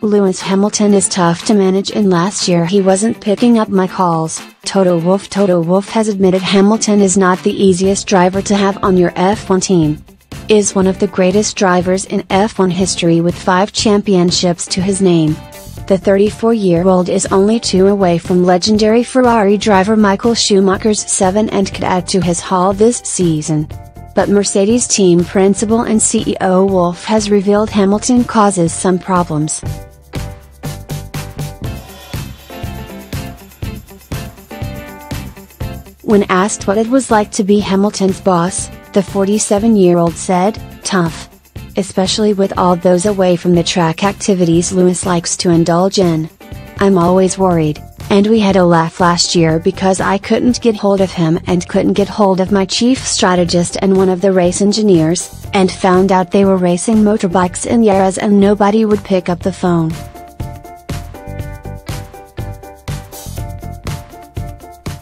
Lewis Hamilton is tough to manage and last year he wasn't picking up my calls. Toto Wolff has admitted Hamilton is not the easiest driver to have on your F1 team. Is one of the greatest drivers in F1 history with 5 championships to his name. The 34-year-old is only 2 away from legendary Ferrari driver Michael Schumacher's 7 and could add to his haul this season. But Mercedes team principal and CEO Wolff has revealed Hamilton causes some problems. When asked what it was like to be Hamilton's boss, the 47-year-old said, "Tough. Especially with all those away from the track activities Lewis likes to indulge in. I'm always worried, and we had a laugh last year because I couldn't get hold of him and couldn't get hold of my chief strategist and one of the race engineers, and found out they were racing motorbikes in Yaras and nobody would pick up the phone."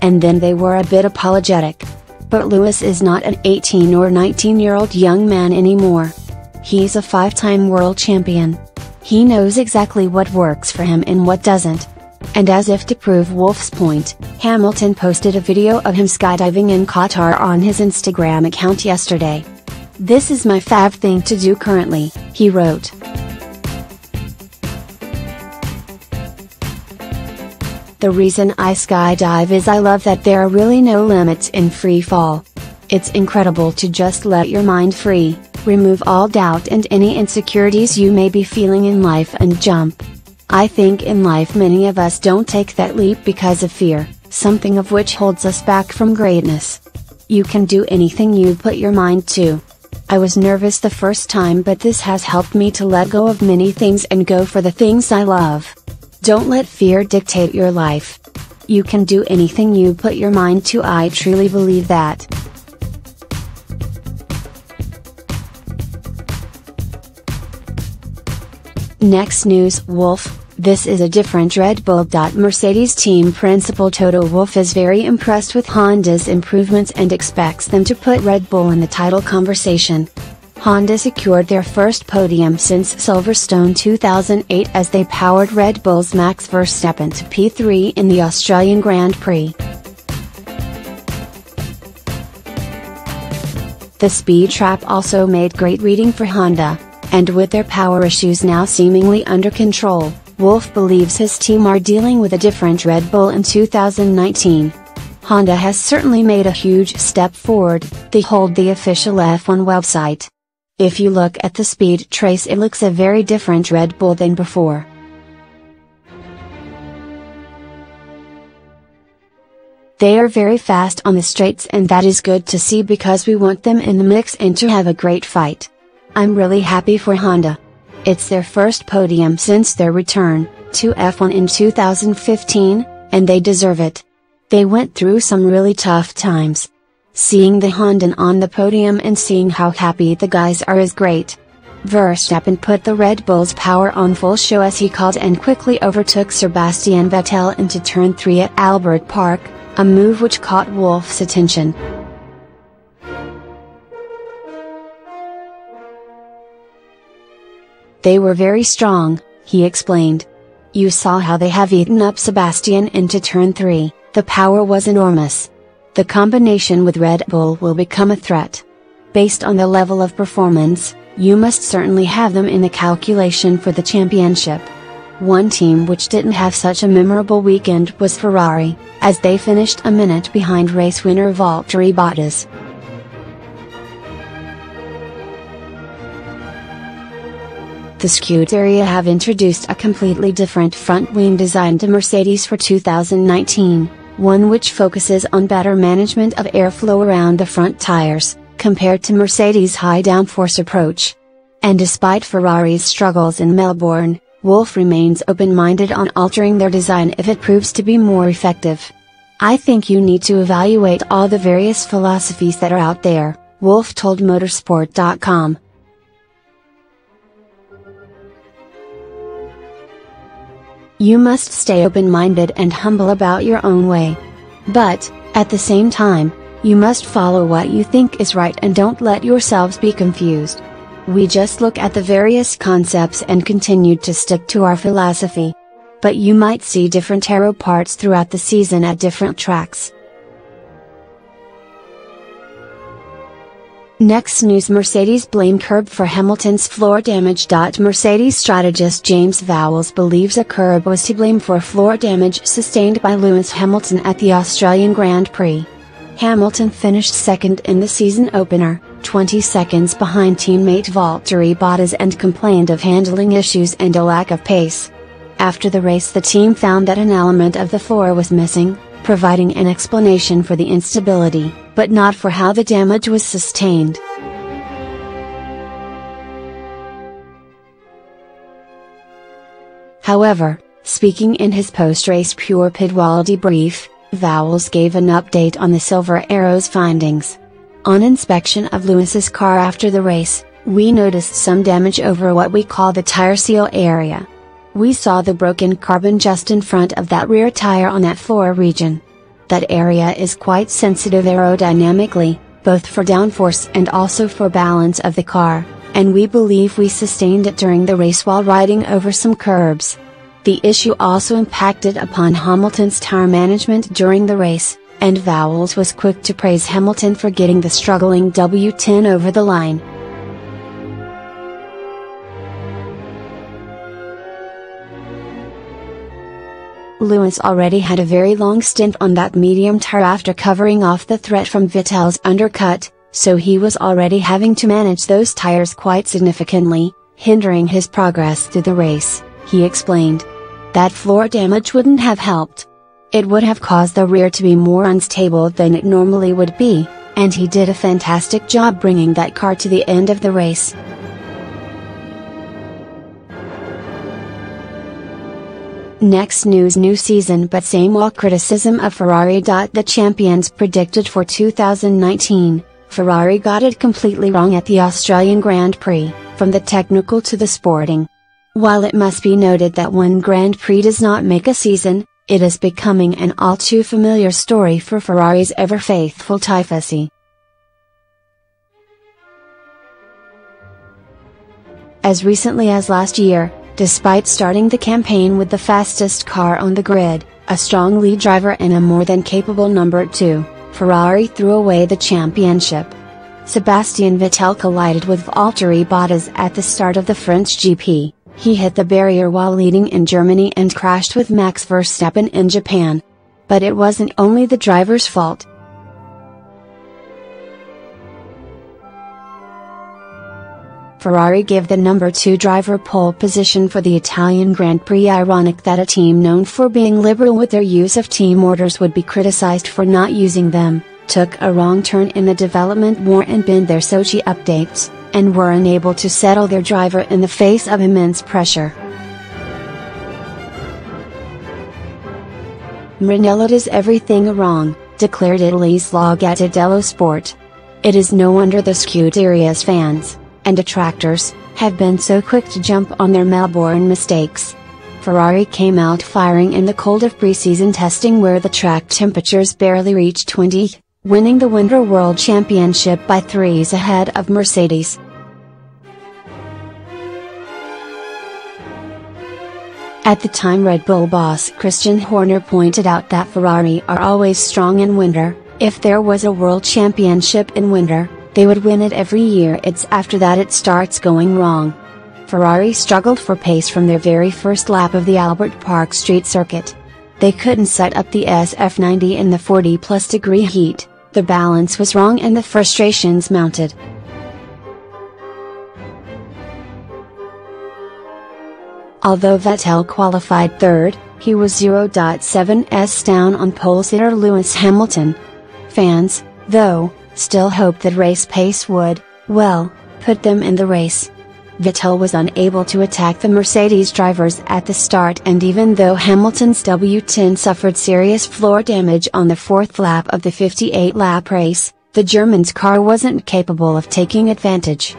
And then they were a bit apologetic. But Lewis is not an 18 or 19-year-old young man anymore. He's a 5-time world champion. He knows exactly what works for him and what doesn't. And as if to prove Wolff's point, Hamilton posted a video of him skydiving in Qatar on his Instagram account yesterday. "This is my fav thing to do currently," he wrote. "The reason I skydive is I love that there are really no limits in free fall. It's incredible to just let your mind free, remove all doubt and any insecurities you may be feeling in life and jump. I think in life many of us don't take that leap because of fear, something of which holds us back from greatness. You can do anything you put your mind to. I was nervous the first time, but this has helped me to let go of many things and go for the things I love. Don't let fear dictate your life. You can do anything you put your mind to. I truly believe that." Next news, Wolff, this is a different Red Bull. Mercedes team principal Toto Wolff is very impressed with Honda's improvements and expects them to put Red Bull in the title conversation. Honda secured their first podium since Silverstone 2008 as they powered Red Bull's Max Verstappen to P3 in the Australian Grand Prix. The speed trap also made great reading for Honda, and with their power issues now seemingly under control, Wolff believes his team are dealing with a different Red Bull in 2019. Honda has certainly made a huge step forward, they hold the official F1 website. If you look at the speed trace, it looks a very different Red Bull than before. They are very fast on the straights, and that is good to see because we want them in the mix and to have a great fight. I'm really happy for Honda. It's their first podium since their return to F1 in 2015, and they deserve it. They went through some really tough times. Seeing the Hondan on the podium and seeing how happy the guys are is great. Verstappen put the Red Bull's power on full show as he called and quickly overtook Sebastian Vettel into turn 3 at Albert Park, a move which caught Wolff's attention. "They were very strong," he explained. "You saw how they have eaten up Sebastian into turn 3, the power was enormous. The combination with Red Bull will become a threat. Based on the level of performance, you must certainly have them in the calculation for the championship." One team which didn't have such a memorable weekend was Ferrari, as they finished a minute behind race winner Valtteri Bottas. The Scuderia have introduced a completely different front wing design to Mercedes for 2019. One which focuses on better management of airflow around the front tires, compared to Mercedes' high downforce approach. And despite Ferrari's struggles in Melbourne, Wolff remains open-minded on altering their design if it proves to be more effective. "I think you need to evaluate all the various philosophies that are out there," Wolff told Motorsport.com. "You must stay open-minded and humble about your own way. But, at the same time, you must follow what you think is right and don't let yourselves be confused. We just look at the various concepts and continued to stick to our philosophy. But you might see different aero parts throughout the season at different tracks. Next news: Mercedes blame curb for Hamilton's floor damage. Mercedes strategist James Vowles believes a curb was to blame for floor damage sustained by Lewis Hamilton at the Australian Grand Prix. Hamilton finished second in the season opener, 20 seconds behind teammate Valtteri Bottas, and complained of handling issues and a lack of pace. After the race, the team found that an element of the floor was missing, providing an explanation for the instability, but not for how the damage was sustained. However, speaking in his post-race Pure Pidwall debrief, Vowles gave an update on the Silver Arrow's findings. On inspection of Lewis's car after the race, we noticed some damage over what we call the tire seal area. We saw the broken carbon just in front of that rear tire on that floor region. That area is quite sensitive aerodynamically, both for downforce and also for balance of the car, and we believe we sustained it during the race while riding over some curbs. The issue also impacted upon Hamilton's tire management during the race, and Vowles was quick to praise Hamilton for getting the struggling W10 over the line. Lewis already had a very long stint on that medium tire after covering off the threat from Vettel's undercut, so he was already having to manage those tires quite significantly, hindering his progress through the race, he explained. That floor damage wouldn't have helped. It would have caused the rear to be more unstable than it normally would be, and he did a fantastic job bringing that car to the end of the race. Next news: new season but same old criticism of Ferrari. The champions predicted for 2019, Ferrari got it completely wrong at the Australian Grand Prix, from the technical to the sporting. While it must be noted that one Grand Prix does not make a season, it is becoming an all too familiar story for Ferrari's ever-faithful Tifosi. As recently as last year, despite starting the campaign with the fastest car on the grid, a strong lead driver and a more than capable number 2, Ferrari threw away the championship. Sebastian Vettel collided with Valtteri Bottas at the start of the French GP. He hit the barrier while leading in Germany and crashed with Max Verstappen in Japan. But it wasn't only the driver's fault. Ferrari gave the number 2 driver pole position for the Italian Grand Prix. Ironic that a team known for being liberal with their use of team orders would be criticized for not using them, took a wrong turn in the development war and binned their Sochi updates, and were unable to settle their driver in the face of immense pressure. Maranello does everything wrong, declared Italy's La Gazzetta dello Sport. It is no wonder the Scuderia's fans, and detractors, have been so quick to jump on their Melbourne mistakes. Ferrari came out firing in the cold of pre-season testing where the track temperatures barely reached 20, winning the Winter World Championship by 3s ahead of Mercedes. At the time, Red Bull boss Christian Horner pointed out that Ferrari are always strong in winter. If there was a world championship in winter, they would win it every year. It's after that it starts going wrong. Ferrari struggled for pace from their very first lap of the Albert Park Street circuit. They couldn't set up the SF90 in the 40+ degree heat, the balance was wrong and the frustrations mounted. Although Vettel qualified third, he was 0.7s down on pole sitter Lewis Hamilton. Fans, though, still hoped that race pace would, well, put them in the race. Vettel was unable to attack the Mercedes drivers at the start, and even though Hamilton's W10 suffered serious floor damage on the 4th lap of the 58-lap race, the German's car wasn't capable of taking advantage.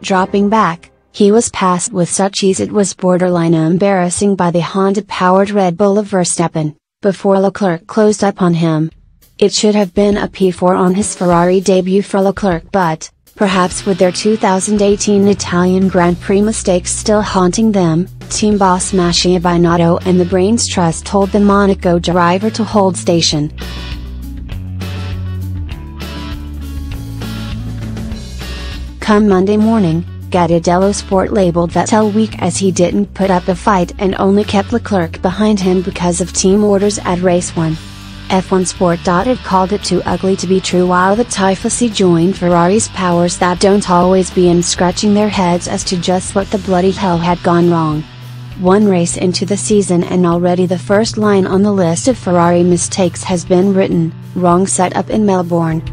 Dropping back, he was passed with such ease it was borderline embarrassing by the Honda-powered Red Bull of Verstappen, before Leclerc closed up on him. It should have been a P4 on his Ferrari debut for Leclerc, but, perhaps with their 2018 Italian Grand Prix mistakes still haunting them, team boss Mattia Binotto and the Brains Trust told the Monaco driver to hold station. Come Monday morning, Gazzetta dello Sport labeled Vettel weak as he didn't put up a fight and only kept Leclerc behind him because of team orders at race 1. F1 Sport had called it too ugly to be true, while the Tifosi joined Ferrari's powers that don't always be in scratching their heads as to just what the bloody hell had gone wrong. One race into the season and already the first line on the list of Ferrari mistakes has been written: wrong setup in Melbourne.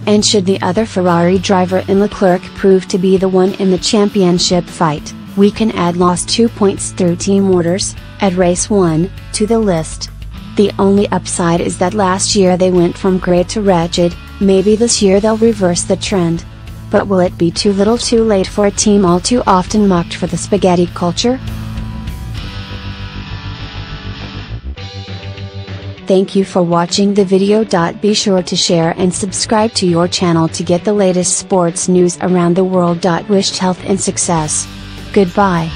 And should the other Ferrari driver in Leclerc prove to be the one in the championship fight, we can add lost 2 points through team orders, at race 1, to the list. The only upside is that last year they went from great to wretched. Maybe this year they'll reverse the trend. But will it be too little too late for a team all too often mocked for the spaghetti culture? Thank you for watching the video. Be sure to share and subscribe to your channel to get the latest sports news around the world. Wished health and success. Goodbye.